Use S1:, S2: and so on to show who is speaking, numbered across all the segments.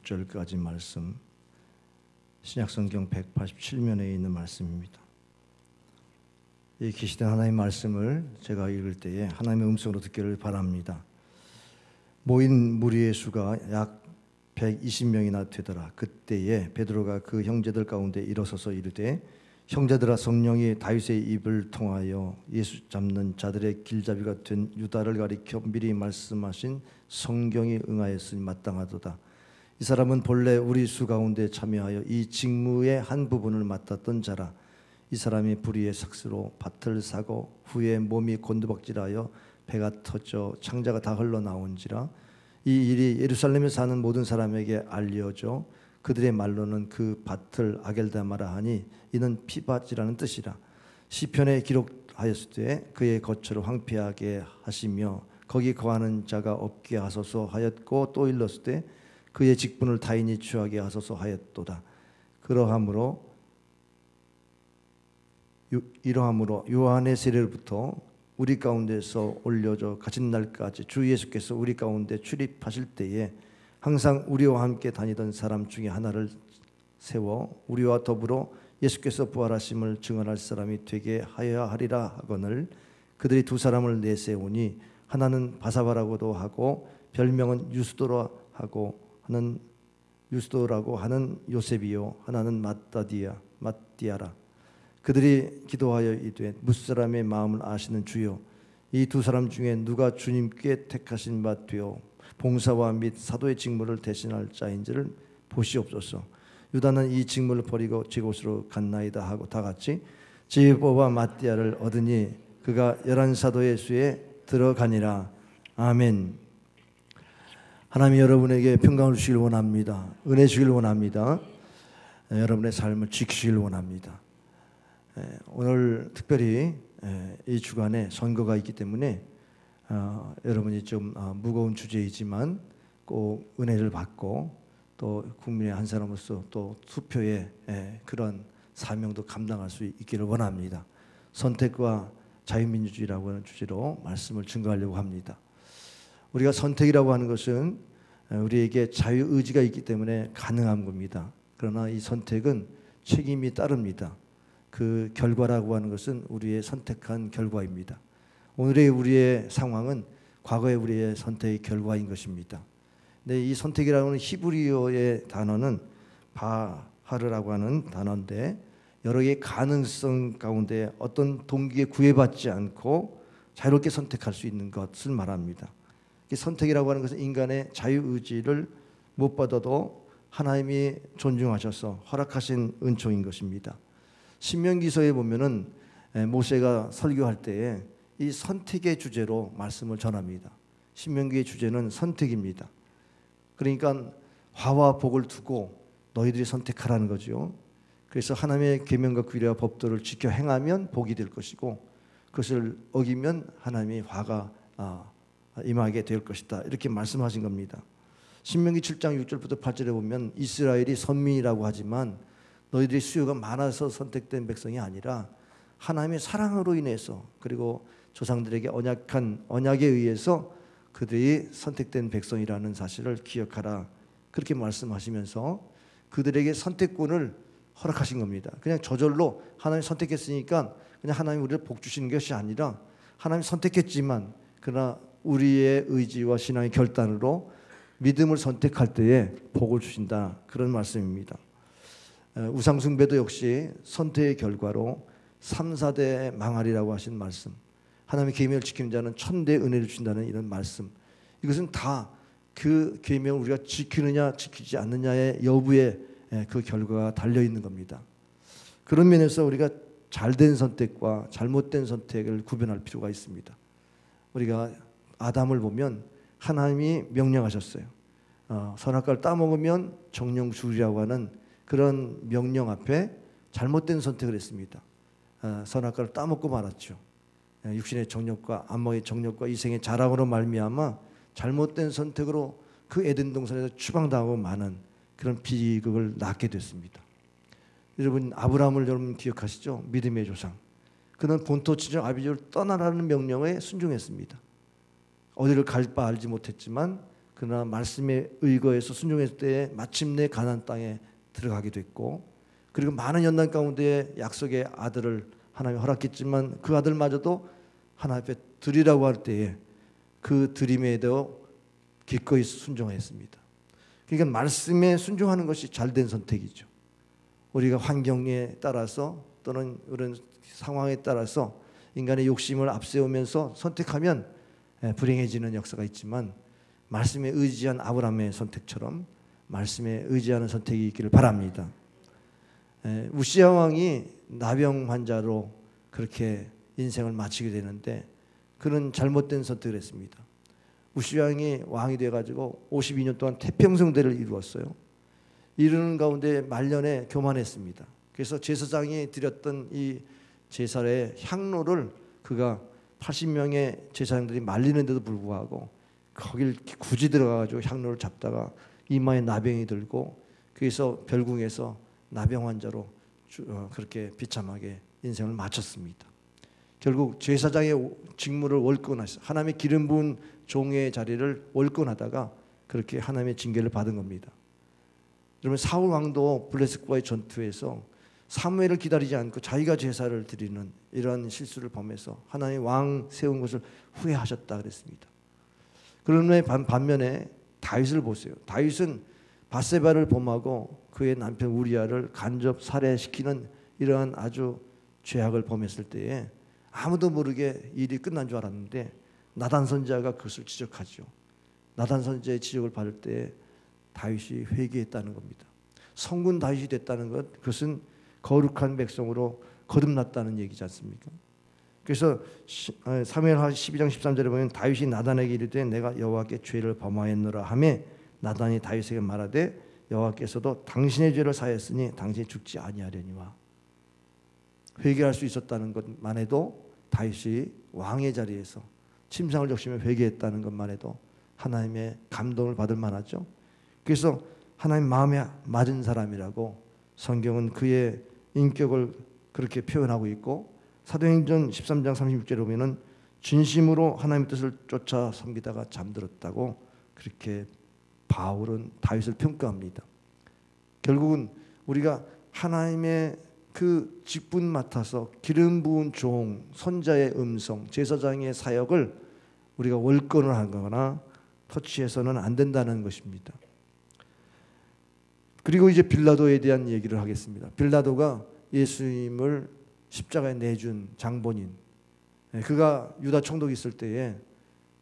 S1: 6절까지 말씀, 신약성경 187면에 있는 말씀입니다. 이 계시된 하나님의 말씀을 제가 읽을 때에 하나님의 음성으로 듣기를 바랍니다. 모인 무리의 수가 약 120명이나 되더라. 그때에 베드로가 그 형제들 가운데 일어서서 이르되, 형제들아, 성령이 다윗의 입을 통하여 예수 잡는 자들의 길잡이가 된 유다를 가리켜 미리 말씀하신 성경이 응하였으니 마땅하도다. 이 사람은 본래 우리 수 가운데 참여하여 이 직무의 한 부분을 맡았던 자라. 이 사람이 불의의 삭스로 밭을 사고 후에 몸이 곤두박질하여 배가 터져 창자가 다 흘러나온지라. 이 일이 예루살렘에 사는 모든 사람에게 알려져 그들의 말로는 그 밭을 아겔다마라 하니 이는 피밭이라는 뜻이라. 시편에 기록하였을 그의 거처를 황폐하게 하시며 거기 거하는 자가 없게 하소서 하였고, 또 일렀을 때 그의 직분을 타인이 취하게 하소서 하였도다. 이러함으로 요한의 세례로부터 우리 가운데서 올려져 가신 날까지 주 예수께서 우리 가운데 출입하실 때에 항상 우리와 함께 다니던 사람 중에 하나를 세워 우리와 더불어 예수께서 부활하심을 증언할 사람이 되게 하여야 하리라 하거늘, 그들이 두 사람을 내세우니 하나는 바사바라고도 하고 별명은 유스도라고 하는 요셉이요, 하나는 마띠아라. 그들이 기도하여 이르되, 무사람의 마음을 아시는 주여, 이 두 사람 중에 누가 주님께 택하신 바 되어 봉사와 및 사도의 직무를 대신할 자인지를 보시옵소서. 유다는 이 직무를 버리고 제 곳으로 갔나이다 하고 다 같이 지보와 마띠아를 얻으니 그가 11사도의 수에 들어가니라. 아멘. 하나님이 여러분에게 평강을 주시길 원합니다. 은혜 주시길 원합니다. 여러분의 삶을 지키시길 원합니다. 오늘 특별히 이 주간에 선거가 있기 때문에 여러분이 좀 무거운 주제이지만 꼭 은혜를 받고 또 국민의 한 사람으로서 또 투표의 그런 사명도 감당할 수 있기를 원합니다. 선택과 자유민주주의라고 하는 주제로 말씀을 증거하려고 합니다. 우리가 선택이라고 하는 것은 우리에게 자유의지가 있기 때문에 가능한 겁니다. 그러나 이 선택은 책임이 따릅니다. 그 결과라고 하는 것은 우리의 선택한 결과입니다. 오늘의 우리의 상황은 과거의 우리의 선택의 결과인 것입니다. 근데 이 선택이라고 하는 히브리어의 단어는 바하르라고 하는 단어인데, 여러 개의 가능성 가운데 어떤 동기에 구애받지 않고 자유롭게 선택할 수 있는 것을 말합니다. 선택이라고 하는 것은 인간의 자유의지를 못 받아도 하나님이 존중하셔서 허락하신 은총인 것입니다. 신명기서에 보면은 모세가 설교할 때에 이 선택의 주제로 말씀을 전합니다. 신명기의 주제는 선택입니다. 그러니까 화와 복을 두고 너희들이 선택하라는 거죠. 그래서 하나님의 계명과 규례와 법도를 지켜 행하면 복이 될 것이고, 그것을 어기면 하나님의 화가 임하게 될 것이다, 이렇게 말씀하신 겁니다. 신명기 7장 6절부터 8절에 보면 이스라엘이 선민이라고 하지만 너희들이 수요가 많아서 선택된 백성이 아니라 하나님의 사랑으로 인해서, 그리고 조상들에게 언약에 의해서 그들이 선택된 백성이라는 사실을 기억하라, 그렇게 말씀하시면서 그들에게 선택권을 허락하신 겁니다. 그냥 저절로 하나님 선택했으니까 그냥 하나님 우리를 복 주시는 것이 아니라, 하나님 선택했지만 그러나 우리의 의지와 신앙의 결단으로 믿음을 선택할 때에 복을 주신다, 그런 말씀입니다. 우상숭배도 역시 선택의 결과로 3, 4대 망하리라고 하신 말씀, 하나님의 계명을 지키는 자는 1000대 은혜를 주신다는 이런 말씀, 이것은 다 그 계명을 우리가 지키느냐 지키지 않느냐의 여부에 그 결과가 달려있는 겁니다. 그런 면에서 우리가 잘된 선택과 잘못된 선택을 구별할 필요가 있습니다. 우리가 아담을 보면 하나님이 명령하셨어요. 선악과를 따먹으면 정령 죽으리라고 하는 그런 명령 앞에 잘못된 선택을 했습니다. 선악과를 따먹고 말았죠. 육신의 정욕과 안목의 정욕과 이생의 자랑으로 말미암아 잘못된 선택으로 그 에덴 동산에서 추방당하고 마는 그런 비극을 낳게 됐습니다. 여러분, 아브라함을 여러분 기억하시죠? 믿음의 조상. 그는 본토 친정 아비집을 떠나라는 명령에 순종했습니다. 어디를 갈 바 알지 못했지만 그러나 말씀에 의거해서 순종했을 때 마침내 가나안 땅에 들어가게 됐고, 그리고 많은 연단 가운데 약속의 아들을 하나님이 허락했지만 그 아들마저도 하나님 앞에 드리라고 할 때에 그 드림에도 기꺼이 순종했습니다. 그러니까 말씀에 순종하는 것이 잘된 선택이죠. 우리가 환경에 따라서 또는 이런 상황에 따라서 인간의 욕심을 앞세우면서 선택하면 불행해지는 역사가 있지만, 말씀에 의지한 아브라함의 선택처럼 말씀에 의지하는 선택이 있기를 바랍니다. 우시야 왕이 나병 환자로 그렇게 인생을 마치게 되는데 그는 잘못된 선택을 했습니다. 우시야 왕이 왕이 돼가지고 52년 동안 태평성대를 이루었어요. 이루는 가운데 말년에 교만했습니다. 그래서 제사장이 드렸던 이 제사의 향로를 그가 80명의 제사장들이 말리는데도 불구하고 거길 굳이 들어가가지고 향로를 잡다가 이마에 나병이 들고, 그래서 별궁에서 나병 환자로 그렇게 비참하게 인생을 마쳤습니다. 결국 제사장의 직무를 월권하셨어요. 하나님의 기름 부은 종의 자리를 월권하다가 그렇게 하나님의 징계를 받은 겁니다. 여러분, 사울 왕도 블레셋과의 전투에서 사무엘을 기다리지 않고 자기가 제사를 드리는 이러한 실수를 범해서 하나님 왕 세운 것을 후회하셨다 그랬습니다. 그런데 반면에 다윗을 보세요. 다윗은 밧세바를 범하고 그의 남편 우리아를 간접 살해시키는 이러한 아주 죄악을 범했을 때에 아무도 모르게 일이 끝난 줄 알았는데 나단 선지자가 그것을 지적하죠. 나단 선지자의 지적을 받을 때 다윗이 회개했다는 겁니다. 성군 다윗이 됐다는 것, 그것은 거룩한 백성으로 거듭났다는 얘기지 않습니까? 그래서 사무엘하 12장 13절에 보면 다윗이 나단에게 이르되 내가 여호와께 죄를 범하였노라 하매 나단이 다윗에게 말하되 여호와께서도 당신의 죄를 사하였으니 당신이 죽지 아니하려니와. 회개할 수 있었다는 것만 해도, 다윗이 왕의 자리에서 침상을 적시며 회개했다는 것만 해도 하나님의 감동을 받을 만하죠. 그래서 하나님 마음에 맞은 사람이라고 성경은 그의 인격을 그렇게 표현하고 있고, 사도행전 13장 36절에 보면은 진심으로 하나님의 뜻을 쫓아 섬기다가 잠들었다고 그렇게 바울은 다윗을 평가합니다. 결국은 우리가 하나님의 그 직분 맡아서 기름 부은 종, 선자의 음성, 제사장의 사역을 우리가 월권을 하거나 터치해서는 안 된다는 것입니다. 그리고 이제 빌라도에 대한 얘기를 하겠습니다. 빌라도가 예수님을 십자가에 내준 장본인, 그가 유다 총독이 있을 때에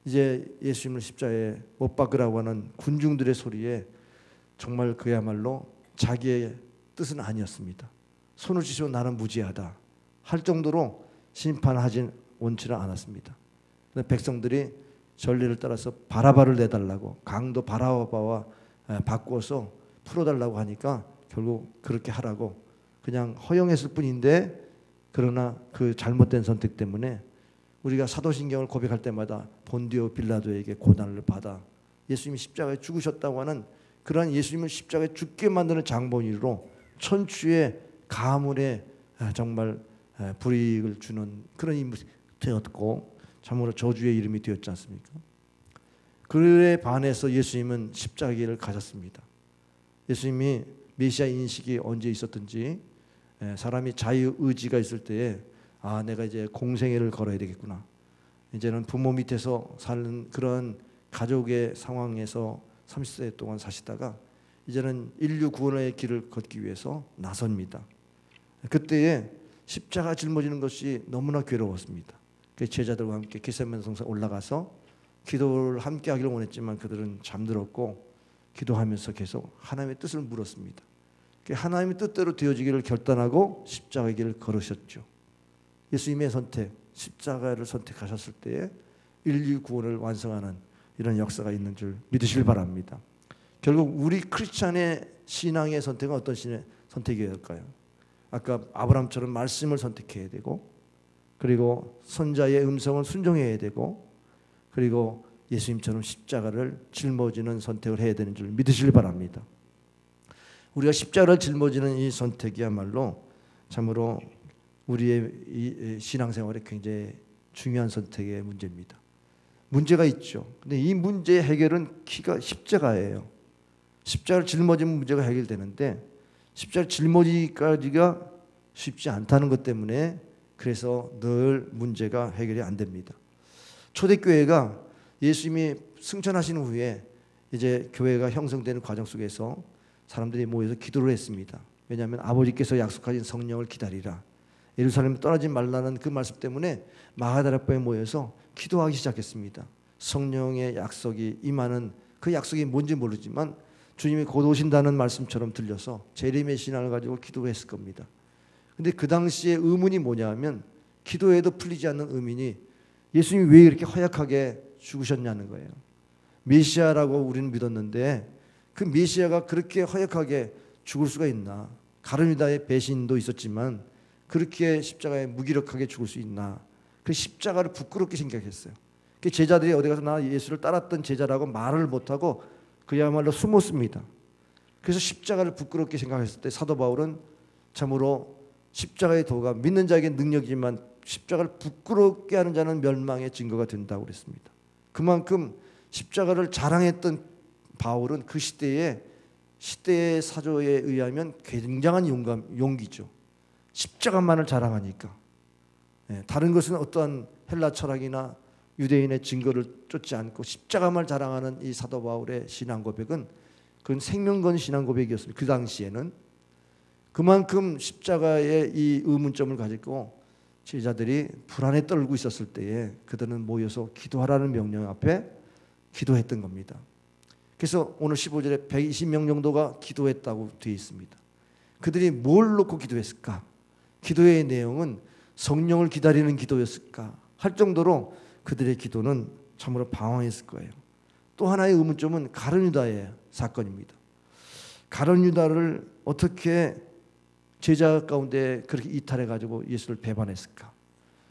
S1: 이제 예수님을 십자가에 못 박으라고 하는 군중들의 소리에 정말 그야말로 자기의 뜻은 아니었습니다. 손을 쥐시고 나는 무죄하다 할 정도로 심판하진 원치를 않았습니다. 백성들이 전례를 따라서 바라바를 내달라고, 강도 바라바와 바꾸어서 풀어달라고 하니까 결국 그렇게 하라고 그냥 허용했을 뿐인데, 그러나 그 잘못된 선택 때문에 우리가 사도신경을 고백할 때마다 본디오 빌라도에게 고난을 받아 예수님이 십자가에 죽으셨다고 하는 그러한 예수님을 십자가에 죽게 만드는 장본인으로 천추의 가문에 정말 불이익을 주는 그런 인물이 되었고, 참으로 저주의 이름이 되었지 않습니까? 그에 반해서 예수님은 십자가 길을 가셨습니다. 예수님이 메시아 인식이 언제 있었든지 사람이 자유의지가 있을 때에 내가 이제 공생애를 걸어야 되겠구나, 이제는 부모 밑에서 사는 그런 가족의 상황에서 30세 동안 사시다가 이제는 인류 구원의 길을 걷기 위해서 나섭니다. 그때에 십자가 짊어지는 것이 너무나 괴로웠습니다. 그 제자들과 함께 겟세마네 성산 올라가서 기도를 함께 하기를 원했지만 그들은 잠들었고 기도하면서 계속 하나님의 뜻을 물었습니다. 하나님의 뜻대로 되어지기를 결단하고 십자가의 길을 걸으셨죠. 예수님의 선택, 십자가를 선택하셨을 때에 인류 구원을 완성하는 이런 역사가 있는 줄 믿으시길 바랍니다. 결국 우리 크리스찬의 신앙의 선택은 어떤 선택이어야 할까요? 아까 아브라함처럼 말씀을 선택해야 되고, 그리고 선자의 음성을 순종해야 되고, 그리고 예수님처럼 십자가를 짊어지는 선택을 해야 되는 줄 믿으시길 바랍니다. 우리가 십자가를 짊어지는 이 선택이야말로 참으로 우리의 이 신앙생활에 굉장히 중요한 선택의 문제입니다. 문제가 있죠. 근데 이 문제의 해결은 키가 십자가예요. 십자가를 짊어지면 문제가 해결되는데 십자가를 짊어지기까지가 쉽지 않다는 것 때문에 그래서 늘 문제가 해결이 안 됩니다. 초대교회가 예수님이 승천하신 후에 이제 교회가 형성되는 과정 속에서 사람들이 모여서 기도를 했습니다. 왜냐하면 아버지께서 약속하신 성령을 기다리라, 예루살렘 떠나지 말라는 그 말씀 때문에 마가다락방에 모여서 기도하기 시작했습니다. 성령의 약속이 임하는 그 약속이 뭔지 모르지만 주님이 곧 오신다는 말씀처럼 들려서 재림의 신앙을 가지고 기도했을 겁니다. 근데 그 당시에 의문이 뭐냐면 기도해도 풀리지 않는 의문이 예수님이 왜 이렇게 허약하게 죽으셨냐는 거예요. 메시아라고 우리는 믿었는데 그 메시아가 그렇게 허약하게 죽을 수가 있나? 가룟유다의 배신도 있었지만 그렇게 십자가에 무기력하게 죽을 수 있나? 그 십자가를 부끄럽게 생각했어요. 그 제자들이 어디 가서 나 예수를 따랐던 제자라고 말을 못하고 그야말로 숨었습니다. 그래서 십자가를 부끄럽게 생각했을 때 사도 바울은 참으로 십자가의 도가 믿는 자에게 능력이지만 십자가를 부끄럽게 하는 자는 멸망의 증거가 된다고 그랬습니다. 그만큼 십자가를 자랑했던 바울은 그 시대의 사조에 의하면 굉장한 용기죠. 십자가만을 자랑하니까. 다른 것은 어떠한 헬라 철학이나 유대인의 증거를 쫓지 않고 십자가만 자랑하는 이 사도 바울의 신앙 고백은 그건 생명건 신앙 고백이었습니다. 그 당시에는 그만큼 십자가의 이 의문점을 가지고 제자들이 불안에 떨고 있었을 때에 그들은 모여서 기도하라는 명령 앞에 기도했던 겁니다. 그래서 오늘 15절에 120명 정도가 기도했다고 되어 있습니다. 그들이 뭘 놓고 기도했을까? 기도의 내용은 성령을 기다리는 기도였을까? 할 정도로 그들의 기도는 참으로 방황했을 거예요. 또 하나의 의문점은 가룟유다의 사건입니다. 가룟유다를 어떻게 제자 가운데 그렇게 이탈해가지고 예수를 배반했을까?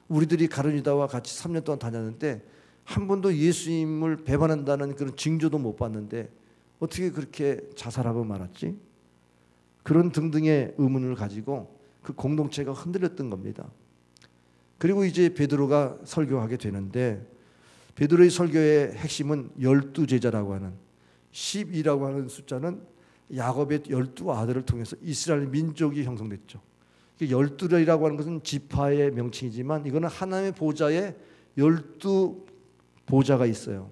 S1: 우리들이 가룟유다와 같이 3년 동안 다녔는데 한 번도 예수님을 배반한다는 그런 징조도 못 봤는데 어떻게 그렇게 자살하고 말았지? 그런 등등의 의문을 가지고 그 공동체가 흔들렸던 겁니다. 그리고 이제 베드로가 설교하게 되는데 베드로의 설교의 핵심은 12제자라고 하는 12라고 하는 숫자는 야곱의 12아들을 통해서 이스라엘 민족이 형성됐죠. 12이라고 하는 것은 지파의 명칭이지만 이거는 하나님의 보좌에 12보좌가 있어요.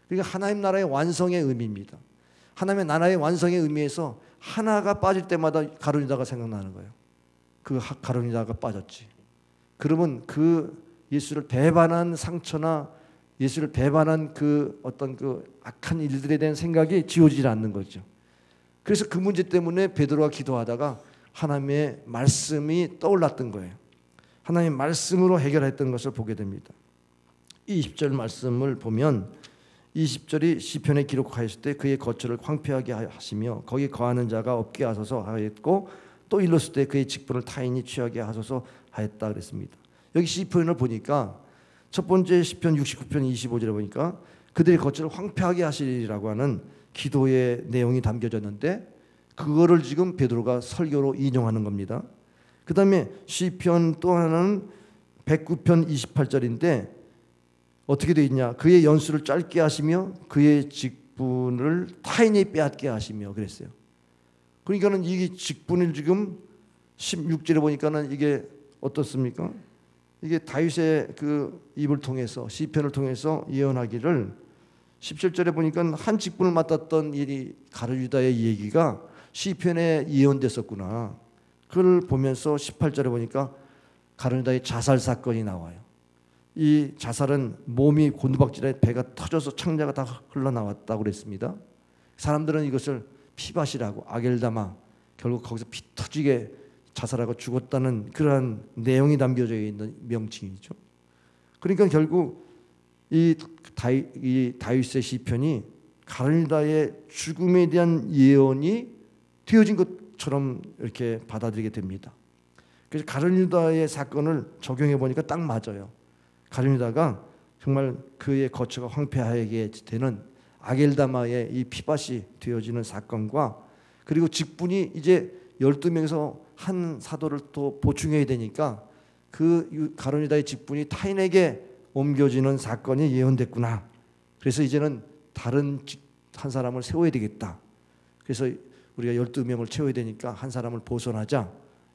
S1: 그러니까 하나님 나라의 완성의 의미입니다. 하나님의 나라의 완성의 의미에서 하나가 빠질 때마다 가룟유다가 생각나는 거예요. 그 가룟유다가 빠졌지. 그러면 그 예수를 배반한 상처나 예수를 배반한 그 어떤 그 악한 일들에 대한 생각이 지워지지 않는 거죠. 그래서 그 문제 때문에 베드로가 기도하다가 하나님의 말씀이 떠올랐던 거예요. 하나님의 말씀으로 해결했던 것을 보게 됩니다. 20절 말씀을 보면 20절이 시편에 기록하였을 때 그의 거처를 황폐하게 하시며 거기 거하는 자가 없게 하소서 하였고 또 일렀을 때 그의 직분을 타인이 취하게 하소서 하였다 그랬습니다. 여기 시편을 보니까 첫 번째 시편 69편 25절에 보니까 그들의 거처를 황폐하게 하시리라고 하는 기도의 내용이 담겨졌는데 그거를 지금 베드로가 설교로 인용하는 겁니다. 그 다음에 시편 또 하나는 109편 28절인데 어떻게 되어 있냐? 그의 연수를 짧게 하시며 그의 직분을 타인이 빼앗게 하시며 그랬어요. 그러니까는 이 직분을 지금 16절에 보니까는 이게 어떻습니까? 이게 다윗의 그 입을 통해서 시편을 통해서 예언하기를 17절에 보니까 한 직분을 맡았던 이 가룟유다의 얘기가 시편에 예언됐었구나. 그걸 보면서 18절에 보니까 가룟유다의 자살 사건이 나와요. 이 자살은 몸이 곤두박질에 배가 터져서 창자가 다 흘러나왔다고 그랬습니다. 사람들은 이것을 피밭이라고 아겔다마 결국 거기서 피 터지게 자살하고 죽었다는 그러한 내용이 담겨져 있는 명칭이죠. 그러니까 결국 이 다윗의 시편이 가룟유다의 죽음에 대한 예언이 되어진 것처럼 이렇게 받아들이게 됩니다. 그래서 가룟유다의 사건을 적용해 보니까 딱 맞아요. 가룟유다가 정말 그의 거처가 황폐하게 되는 아겔다마의 이 피밭이 되어지는 사건과 그리고 직분이 이제 12명에서 한 사도를 또 보충해야 되니까 그 가룟유다의 직분이 타인에게 옮겨지는 사건이 예언됐구나. 그래서 이제는 다른 한 사람을 세워야 되겠다. 그래서 우리가 12명을 채워야 되니까 한 사람을 보존하자.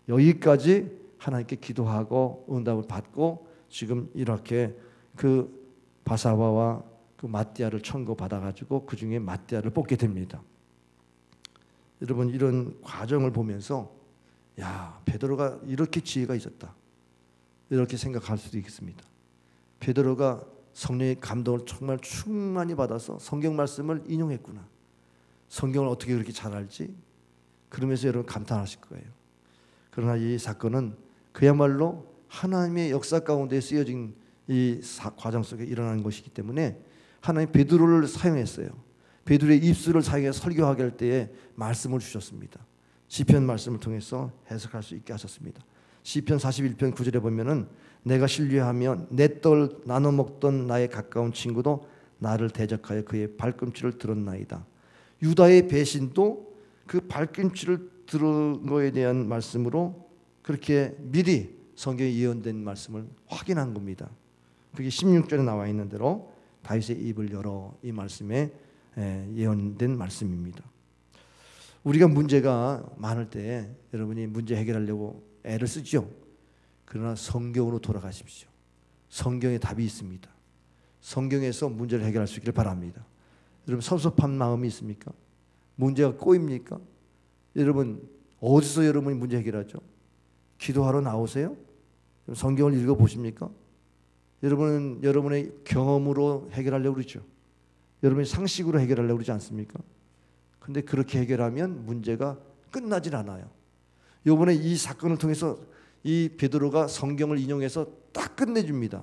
S1: 여기까지 하나님께 기도하고 응답을 받고 지금 이렇게 그 바사바와 그 마띠아를 청구받아가지고 그 중에 마띠아를 뽑게 됩니다. 여러분, 이런 과정을 보면서 야, 베드로가 이렇게 지혜가 있었다, 이렇게 생각할 수도 있겠습니다. 베드로가 성령의 감동을 정말 충만히 받아서 성경 말씀을 인용했구나. 성경을 어떻게 그렇게 잘 알지? 그러면서 여러분 감탄하실 거예요. 그러나 이 사건은 그야말로 하나님의 역사 가운데 쓰여진 이 과정 속에 일어나는 것이기 때문에 하나님 베드로를 사용했어요. 베드로의 입술을 사용해서 설교하게 할 때에 말씀을 주셨습니다. 시편 말씀을 통해서 해석할 수 있게 하셨습니다. 시편 41편 9절에 보면은 내가 신뢰하며 내 떡을 나눠 먹던 나의 가까운 친구도 나를 대적하여 그의 발꿈치를 들었나이다. 유다의 배신도 그 발꿈치를 들은 거에 대한 말씀으로 그렇게 미리 성경에 예언된 말씀을 확인한 겁니다. 그게 16절에 나와 있는 대로 다윗의 입을 열어 이 말씀에 예언된 말씀입니다. 우리가 문제가 많을 때 여러분이 문제 해결하려고 애를 쓰죠. 그러나 성경으로 돌아가십시오. 성경에 답이 있습니다. 성경에서 문제를 해결할 수 있기를 바랍니다. 여러분, 섭섭한 마음이 있습니까? 문제가 꼬입니까? 여러분, 어디서 여러분이 문제 해결하죠? 기도하러 나오세요? 성경을 읽어보십니까? 여러분은 여러분의 경험으로 해결하려고 그러죠. 여러분이 상식으로 해결하려고 그러지 않습니까? 근데 그렇게 해결하면 문제가 끝나질 않아요. 이번에 이 사건을 통해서 이 베드로가 성경을 인용해서 딱 끝내줍니다.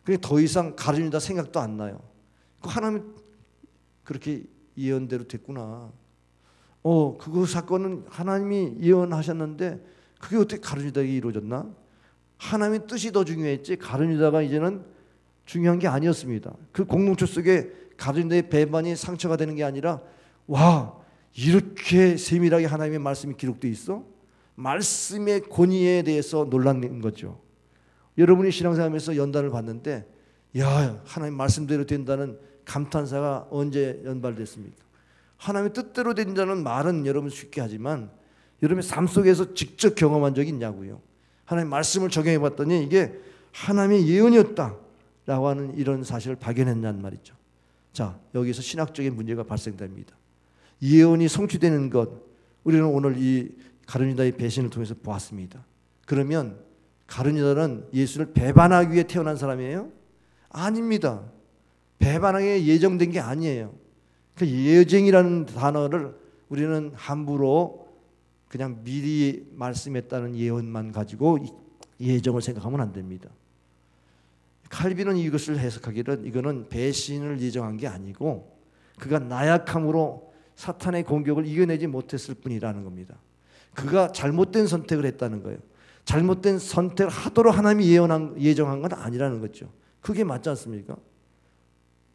S1: 그게 더 이상 가르치다 생각도 안 나요. 하나님 그렇게 예언대로 됐구나. 그 사건은 하나님이 예언하셨는데 그게 어떻게 가룟유다에게 이루어졌나? 하나님의 뜻이 더 중요했지 가룟유다가 이제는 중요한 게 아니었습니다. 그 공동체 속에 가룟유다의 배반이 상처가 되는 게 아니라 와, 이렇게 세밀하게 하나님의 말씀이 기록되어 있어? 말씀의 권위에 대해서 놀란 거죠. 여러분이 신앙생활하면서 연단을 받는데 야, 하나님 말씀대로 된다는 감탄사가 언제 연발됐습니까? 하나님의 뜻대로 된다는 말은 여러분 쉽게 하지만 여러분의 삶 속에서 직접 경험한 적이 있냐고요. 하나님 말씀을 적용해 봤더니 이게 하나님의 예언이었다라고 하는 이런 사실을 발견했냐는 말이죠. 자, 여기서 신학적인 문제가 발생됩니다. 예언이 성취되는 것, 우리는 오늘 이 가룟유다의 배신을 통해서 보았습니다. 그러면 가룟유다는 예수를 배반하기 위해 태어난 사람이에요? 아닙니다. 배반하기 예정된 게 아니에요. 그 예정이라는 단어를 우리는 함부로 그냥 미리 말씀했다는 예언만 가지고 예정을 생각하면 안 됩니다. 칼빈은 이것을 해석하기를 이거는 배신을 예정한 게 아니고 그가 나약함으로 사탄의 공격을 이겨내지 못했을 뿐이라는 겁니다. 그가 잘못된 선택을 했다는 거예요. 잘못된 선택을 하도록 하나님이 예정한 건 아니라는 거죠. 그게 맞지 않습니까?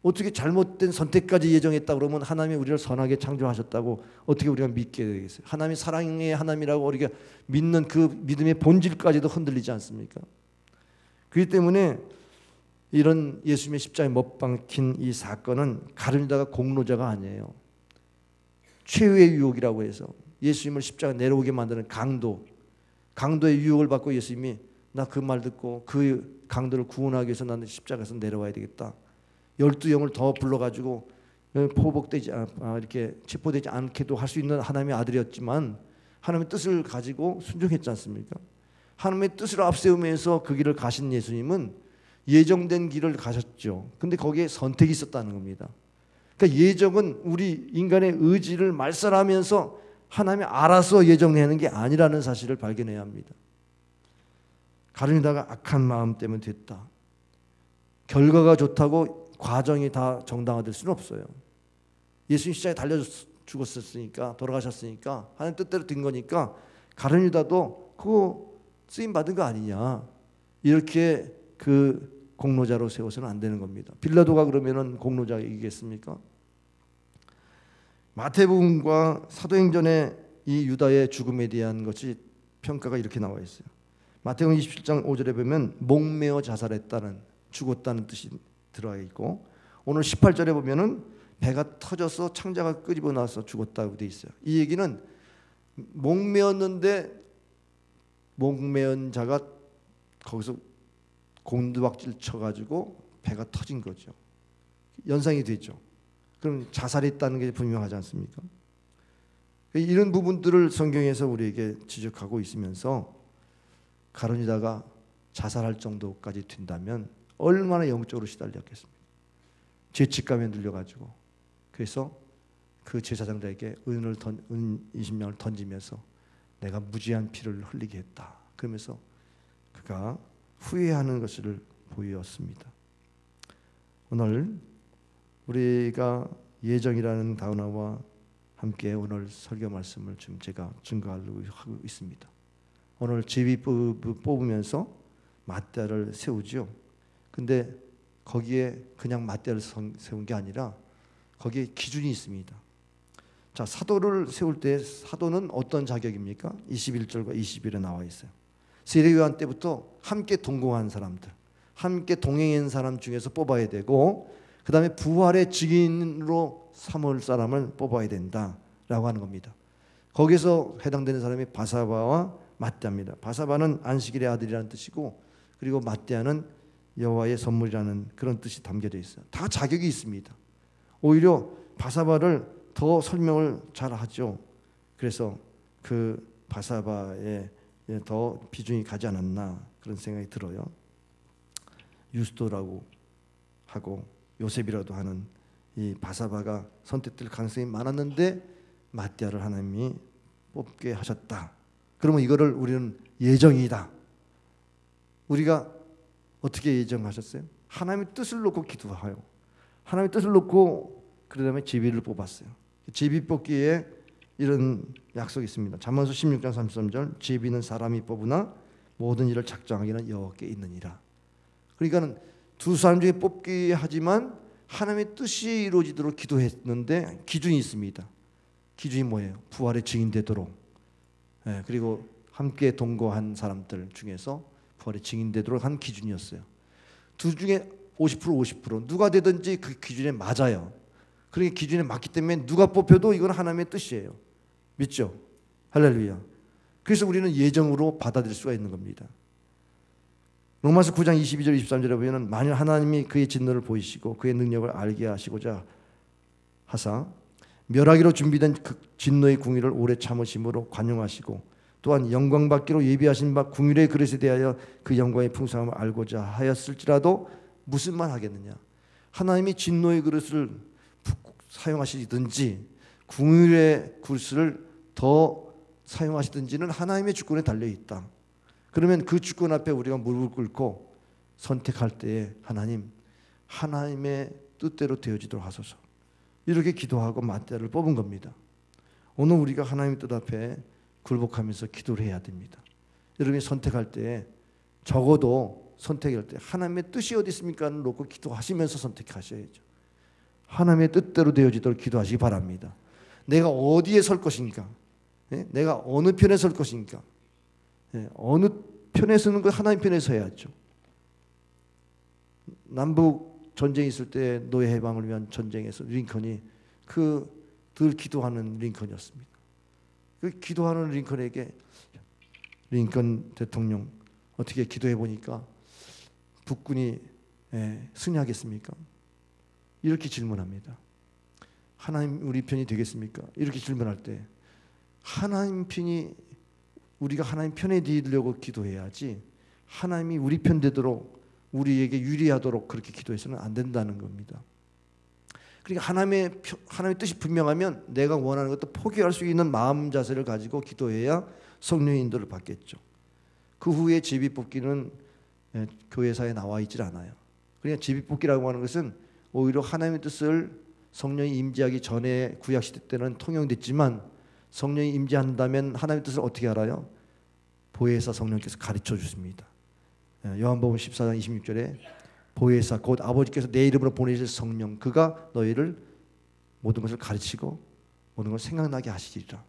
S1: 어떻게 잘못된 선택까지 예정했다 그러면 하나님이 우리를 선하게 창조하셨다고 어떻게 우리가 믿게 되겠어요? 하나님이 사랑의 하나님이라고 우리가 믿는 그 믿음의 본질까지도 흔들리지 않습니까? 그렇기 때문에 이런 예수님의 십자가에 못 박힌 이 사건은 가룟유다가 공로자가 아니에요. 최후의 유혹이라고 해서 예수님을 십자가 내려오게 만드는 강도의 유혹을 받고 예수님이 나 그 말 듣고 그 강도를 구원하기 위해서 나는 십자가에서 내려와야 되겠다. 12영을 더 불러가지고 포복되지 이렇게 체포되지 않게도 할 수 있는 하나님의 아들이었지만 하나님의 뜻을 가지고 순종했지 않습니까? 하나님의 뜻을 앞세우면서 그 길을 가신 예수님은 예정된 길을 가셨죠. 근데 거기에 선택이 있었다는 겁니다. 그러니까 예정은 우리 인간의 의지를 말살하면서 하나님이 알아서 예정하는 게 아니라는 사실을 발견해야 합니다. 가룟유다가 악한 마음 때문에 됐다. 결과가 좋다고 과정이 다 정당화될 수는 없어요. 예수님 십자가에 달려 죽었었으니까, 돌아가셨으니까 하나님 뜻대로 된 거니까 가룟유다도 그거 쓰임 받은 거 아니냐, 이렇게 그 공로자로 세워서는 안 되는 겁니다. 빌라도가 그러면은 공로자이겠습니까? 마태복음과 사도행전의 이 유다의 죽음에 대한 것이 평가가 이렇게 나와 있어요. 마태복음 27장 5절에 보면 목매어 자살했다는, 죽었다는 뜻이 들어가 있고, 오늘 18절에 보면은 배가 터져서 창자가 끄집어 나와서 죽었다고 돼 있어요. 이 얘기는 목매었는데 목매은 자가 거기서 곤두박질 쳐가지고 배가 터진 거죠. 연상이 되죠. 그럼 자살했다는 게 분명하지 않습니까? 이런 부분들을 성경에서 우리에게 지적하고 있으면서 가론유다가 자살할 정도까지 된다면 얼마나 영적으로 시달렸겠습니까? 죄책감에 눌려가지고 그래서 그 제사장들에게 은 20냥을 던지면서 내가 무지한 피를 흘리게 했다. 그러면서 그가 후회하는 것을 보였습니다. 오늘 우리가 예정이라는 단어와 함께 오늘 설교 말씀을 지금 제가 증거하려고 하고 있습니다. 오늘 제비 뽑으면서 맞대를 세우죠. 근데 거기에 그냥 맞대를 세운 게 아니라 거기에 기준이 있습니다. 자, 사도를 세울 때 사도는 어떤 자격입니까? 21절과 20절에 나와 있어요. 세례요한 때부터 함께 동거한 사람들, 함께 동행한 사람 중에서 뽑아야 되고 그 다음에 부활의 증인으로 삼을 사람을 뽑아야 된다라고 하는 겁니다. 거기서 해당되는 사람이 바사바와 맏대아입니다. 바사바는 안식일의 아들이라는 뜻이고 그리고 맏대아는 여호와의 선물이라는 그런 뜻이 담겨져 있어요. 다 자격이 있습니다. 오히려 바사바를 더 설명을 잘 하죠. 그래서 그 바사바에 더 비중이 가지 않았나 그런 생각이 들어요. 유스도라고 하고 요셉이라도 하는 이 바사바가 선택될 가능성이 많았는데 맏대아를 하나님이 뽑게 하셨다. 그러면 이거를 우리는 예정이다. 우리가 어떻게 예정하셨어요? 하나님의 뜻을 놓고 기도하여 하나님의 뜻을 놓고 그 다음에 제비를 뽑았어요. 제비 뽑기에 이런 약속이 있습니다. 잠언서 16장 33절 제비는 사람이 뽑으나 모든 일을 작정하기는 여호와께 있느니라. 그러니까는 두 사람 중에 뽑기 하지만 하나님의 뜻이 이루어지도록 기도했는데 기준이 있습니다. 기준이 뭐예요? 부활의 증인 되도록. 그리고 함께 동거한 사람들 중에서 부활의 증인 되도록 한 기준이었어요. 둘 중에 50% 누가 되든지 그 기준에 맞아요. 그러니까 기준에 맞기 때문에 누가 뽑혀도 이건 하나님의 뜻이에요. 믿죠? 할렐루야. 그래서 우리는 예정으로 받아들일 수가 있는 겁니다. 로마서 9장 22절 23절에 보면 만일 하나님이 그의 진노를 보이시고 그의 능력을 알게 하시고자 하사 멸하기로 준비된 그 진노의 궁유를 오래 참으심으로 관용하시고 또한 영광 받기로 예비하신 바 궁율의 그릇에 대하여 그 영광의 풍성함을 알고자 하였을지라도 무슨 말 하겠느냐. 하나님이 진노의 그릇을 사용하시든지 궁율의 그릇을 더 사용하시든지는 하나님의 주권에 달려있다. 그러면 그 주권 앞에 우리가 무릎을 꿇고 선택할 때에 하나님의 뜻대로 되어지도록 하소서. 이렇게 기도하고 맏대를 뽑은 겁니다. 오늘 우리가 하나님의 뜻 앞에 굴복하면서 기도를 해야 됩니다. 여러분이 선택할 때 적어도 선택할 때 하나님의 뜻이 어디 있습니까를 놓고 기도하시면서 선택하셔야죠. 하나님의 뜻대로 되어지도록 기도하시기 바랍니다. 내가 어디에 설 것인가? 내가 어느 편에 설 것인가? 어느 편에 서는 거 하나님 편에 서야죠. 남북 전쟁이 있을 때 노예 해방을 위한 전쟁에서 링컨이 늘 기도하는 링컨이었습니다. 그 기도하는 링컨에게 링컨 대통령 어떻게 기도해 보니까 북군이 승리하겠습니까? 이렇게 질문합니다. 하나님 우리 편이 되겠습니까? 이렇게 질문할 때 하나님 편이 우리가 하나님 편에 되려고 기도해야지 하나님이 우리 편 되도록 우리에게 유리하도록 그렇게 기도해서는 안 된다는 겁니다. 그러니까 하나님의 뜻이 분명하면 내가 원하는 것도 포기할 수 있는 마음 자세를 가지고 기도해야 성령의 인도를 받겠죠. 그 후에 제비뽑기는 교회사에 나와 있질 않아요. 그러니까 제비뽑기라고 하는 것은 오히려 하나님의 뜻을 성령이 임재하기 전에 구약시대 때는 통용됐지만 성령이 임재한다면 하나님의 뜻을 어떻게 알아요? 보혜사 성령께서 가르쳐 주십니다. 요한복음 14장 26절에 보혜사 곧 아버지께서 내 이름으로 보내실 성령 그가 너희를 모든 것을 가르치고 모든 걸 생각나게 하시리라.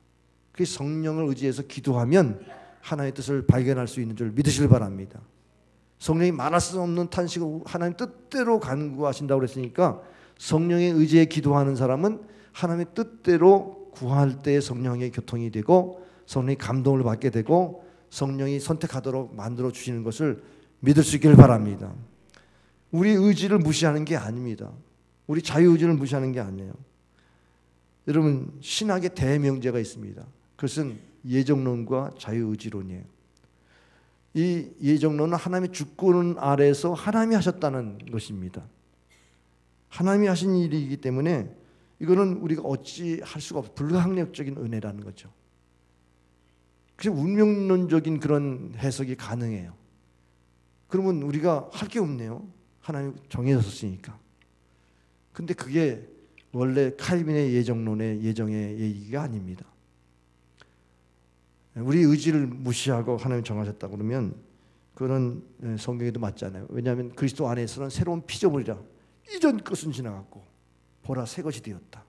S1: 그 성령을 의지해서 기도하면 하나님의 뜻을 발견할 수 있는 줄 믿으시길 바랍니다. 성령이 말할 수 없는 탄식을 하나님 뜻대로 간구하신다고 그랬으니까 성령의 의지에 기도하는 사람은 하나님의 뜻대로 구할 때 성령의 교통이 되고 성령의 감동을 받게 되고 성령이 선택하도록 만들어 주시는 것을 믿을 수 있기를 바랍니다. 우리 의지를 무시하는 게 아닙니다. 우리 자유의지를 무시하는 게 아니에요. 여러분, 신학의 대명제가 있습니다. 그것은 예정론과 자유의지론이에요. 이 예정론은 하나님의 주권 아래에서 하나님이 하셨다는 것입니다. 하나님이 하신 일이기 때문에 이거는 우리가 어찌 할 수가 없어, 불가항력적인 은혜라는 거죠. 그래서 운명론적인 그런 해석이 가능해요. 그러면 우리가 할 게 없네요. 하나님 정해졌으니까. 근데 그게 원래 칼빈의 예정론의 예정의 얘기가 아닙니다. 우리 의지를 무시하고 하나님 정하셨다 그러면 그거는 성경에도 맞지 않아요. 왜냐하면 그리스도 안에서는 새로운 피조물이라 이전 것은 지나갔고 보라 새 것이 되었다.